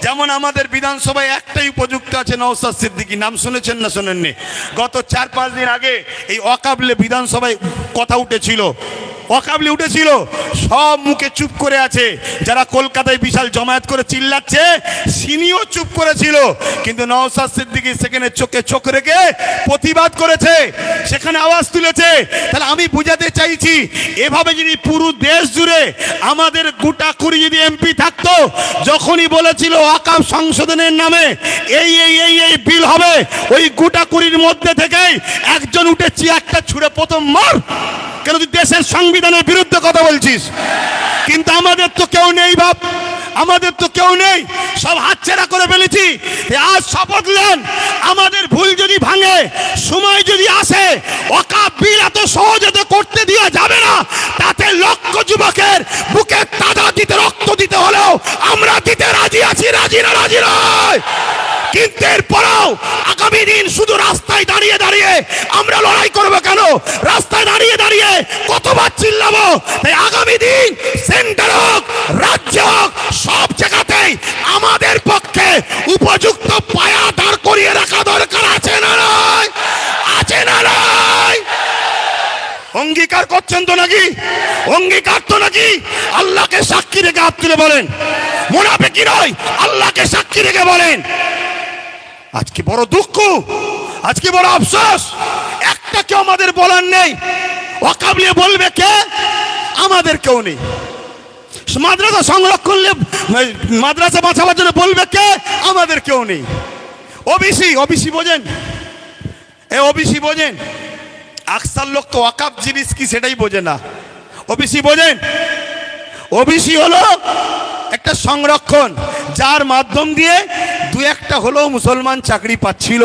যেমন আমাদের বিধানসভায় একটাই উপযুক্ত আছে, নওশাদ সিদ্দিকী, নাম শুনেছেন না শোনেননি? গত 4-5 দিন আগে এই ওয়াকাবলে বিধানসভায় কথা উঠেছিল, ওয়াকাবলি উঠেছিল, সব মুখে চুপ করে আছে। যারা কলকাতায় বিশাল জমায়েত করে চিল্লাচ্ছে সিনিও চুপ করেছিল, কিন্তু নওশাদ সিদ্দিকী সেখানে চোখে চোখ রেখে প্রতিবাদ করেছে, সেখানে আওয়াজ তুলেছে। তাহলে আমি বুঝাতে চাইছি, এভাবে যদি পুরো দেশ জুড়ে আমাদের গোটা 20 যদি এমপি থাকতো, যখনই বলেছিল ওয়াকফ সংশোধনের নামে এই এই এই এই বিল হবে, ওই গোটা 20-র মধ্যে থেকেই একজন উঠে চেয়ারটা ছুঁড়ে প্রথম মার, কেন তুই দেশের সংবিধানের বিরুদ্ধে কথা বলছিস। কিন্তু আমাদের তো কেউ নেই বাপ, আমাদের তো কেউ নেই, সব হাতছাড়া করে ফেলেছি। আজ শপথ নেন, আমাদের ভুল যদি ভাঙে, সময় যদি আসে, ওয়াকফ বিল এত সহজে তো করতে দেওয়া যাবে না। তাতে লক্ষ যুবকের বুকে তাজা দিতে, রক্ত দিতে হলেও আমরা দিতে রাজি আছি, রাজি না রাজি নয়। কিন্তু এরপরেও আগামী দিন শুধু রাস্তায় দাঁড়িয়ে দাঁড়িয়ে আমরা লড়াই করবো কেন? রাস্তায় দাঁড়িয়ে দাঁড়িয়ে কতবার চিল্লাবো? তাই আগামী দিন সেন্টার হোক, রাজ্য হোক, সব জায়গাতেই আমাদের পক্ষে উপযুক্ত পায়া দাঁড় করিয়ে রাখা দরকার আছে না নয়? আছে না নয়? অঙ্গীকার করছেন তো নাকি? অঙ্গীকার তো নাকি? আল্লাহকে সাক্ষী রেখে হাত তুলে বলেন, মুনাফিকি নয়, আল্লাহকে সাক্ষী রেখে বলেন। আজকে বড় দুঃখ, আজকে বড় আফসোস, একটা কেউ আমাদের বলার নেই। ওয়াকফ নিয়ে বলবে কে? আমাদের কেউ নেই। মাদ্রাসা সংরক্ষণ, মাদ্রাসা বাঁচাবার জন্য বলবে কে? আমাদের কেউ নেই। ওবিসি, ওবিসি বোঝেন? এই ওবিসি বোঝেন? আকসার লোক তো ওয়াকফ জিনিস কি সেটাই বোঝে না। ওবিসি বোঝেন? ওবিসি হলো একটা সংরক্ষণ, যার মাধ্যম দিয়ে 2-1টা হলেও মুসলমান চাকরি পাচ্ছিল।